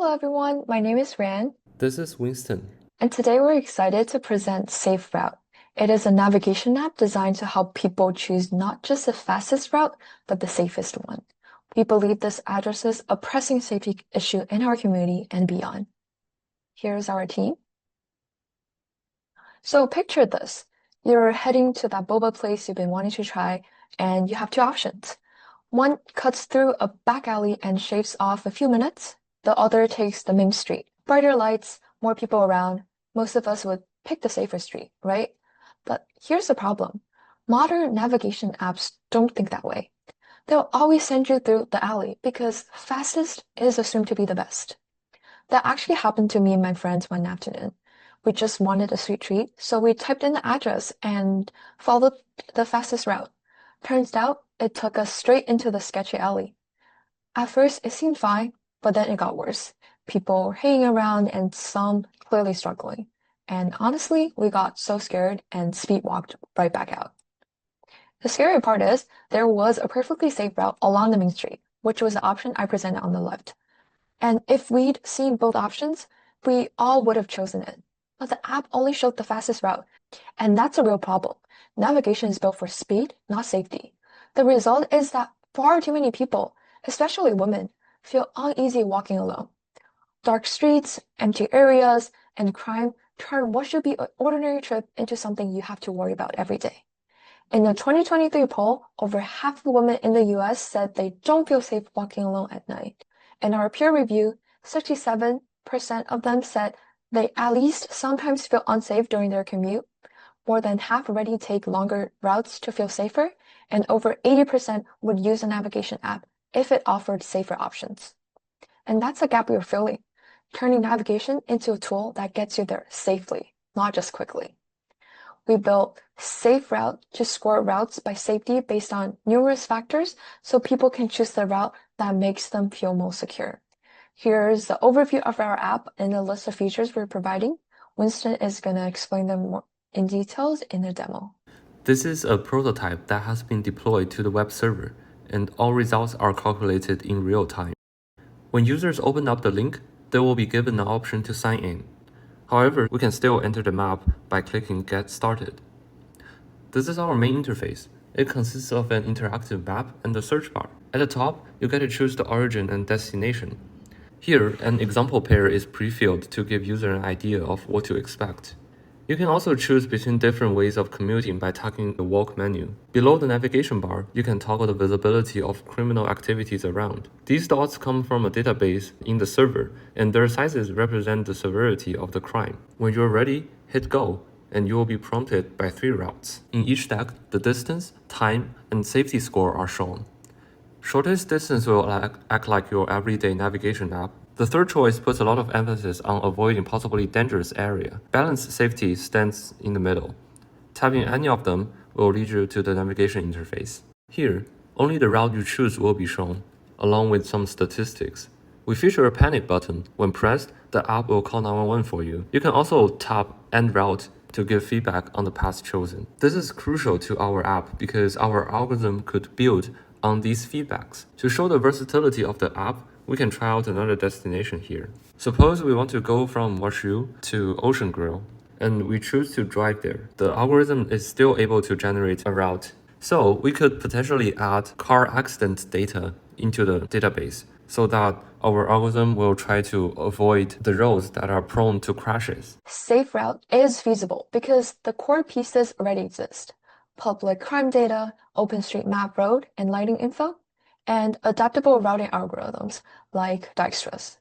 Hello everyone, my name is Ran, This is Winston. and today we're excited to present SafeRoute. It is a navigation app designed to help people choose not just the fastest route, but the safest one. We believe this addresses a pressing safety issue in our community and beyond. Here's our team. So picture this. You're heading to that boba place you've been wanting to try, and you have two options. One cuts through a back alley and shaves off a few minutes. The other takes the main street. Brighter lights, more people around. Most of us would pick the safer street, right? But here's the problem. Modern navigation apps don't think that way. They'll always send you through the alley because fastest is assumed to be the best. That actually happened to me and my friends one afternoon. We just wanted a sweet treat, so we typed in the address and followed the fastest route. Turns out it took us straight into the sketchy alley. At first, it seemed fine, but then it got worse. People were hanging around and some clearly struggling. And honestly, we got so scared and speed walked right back out. The scary part is there was a perfectly safe route along the main street, which was the option I presented on the left. And if we'd seen both options, we all would have chosen it. But the app only showed the fastest route, and that's a real problem. Navigation is built for speed, not safety. The result is that far too many people, especially women, feel uneasy walking alone. Dark streets, empty areas, and crime turn what should be an ordinary trip into something you have to worry about every day. In a 2023 poll, over half of women in the US said they don't feel safe walking alone at night. In our peer review, 67% of them said they at least sometimes feel unsafe during their commute. More than half already take longer routes to feel safer, and over 80% would use a navigation app if it offered safer options. And that's a gap we're filling, turning navigation into a tool that gets you there safely, not just quickly. We built SafeRoute to score routes by safety based on numerous factors so people can choose the route that makes them feel most secure. Here's the overview of our app and the list of features we're providing. Winston is going to explain them more in details in the demo. This is a prototype that has been deployed to the web server, and all results are calculated in real time. When users open up the link, they will be given an option to sign in. However, we can still enter the map by clicking Get Started. This is our main interface. It consists of an interactive map and a search bar. At the top, you get to choose the origin and destination. Here, an example pair is pre-filled to give user an idea of what to expect. You can also choose between different ways of commuting by tagging the walk menu. Below the navigation bar, you can toggle the visibility of criminal activities around. These dots come from a database in the server, and their sizes represent the severity of the crime. When you're ready, hit go, and you will be prompted by 3 routes. In each stack, the distance, time, and safety score are shown. Shortest distance will act like your everyday navigation app. The third choice puts a lot of emphasis on avoiding possibly dangerous area. Balanced safety stands in the middle. Tapping any of them will lead you to the navigation interface. Here, only the route you choose will be shown, along with some statistics. We feature a panic button. When pressed, the app will call 911 for you. You can also tap End Route to give feedback on the path chosen. This is crucial to our app because our algorithm could build on these feedbacks. To show the versatility of the app, we can try out another destination here. Suppose we want to go from Washu to Ocean Grill, and we choose to drive there. The algorithm is still able to generate a route. So we could potentially add car accident data into the database so that our algorithm will try to avoid the roads that are prone to crashes. SafeRoute is feasible because the core pieces already exist. Public crime data, OpenStreetMap road and lighting info, and adaptable routing algorithms like Dijkstra's.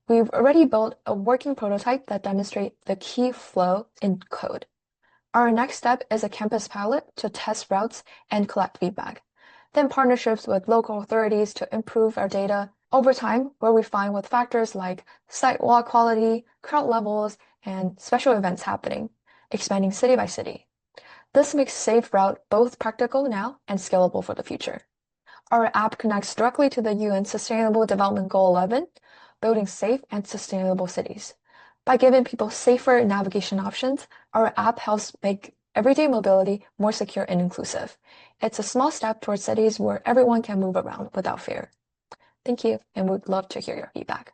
We've already built a working prototype that demonstrates the key flow in code. Our next step is a campus pilot to test routes and collect feedback. Then partnerships with local authorities to improve our data. Over time, we'll refine with factors like sidewalk quality, crowd levels, and special events happening, expanding city by city. This makes SafeRoute both practical now and scalable for the future. Our app connects directly to the UN Sustainable Development Goal 11, building safe and sustainable cities. By giving people safer navigation options, our app helps make everyday mobility more secure and inclusive. It's a small step towards cities where everyone can move around without fear. Thank you, and we'd love to hear your feedback.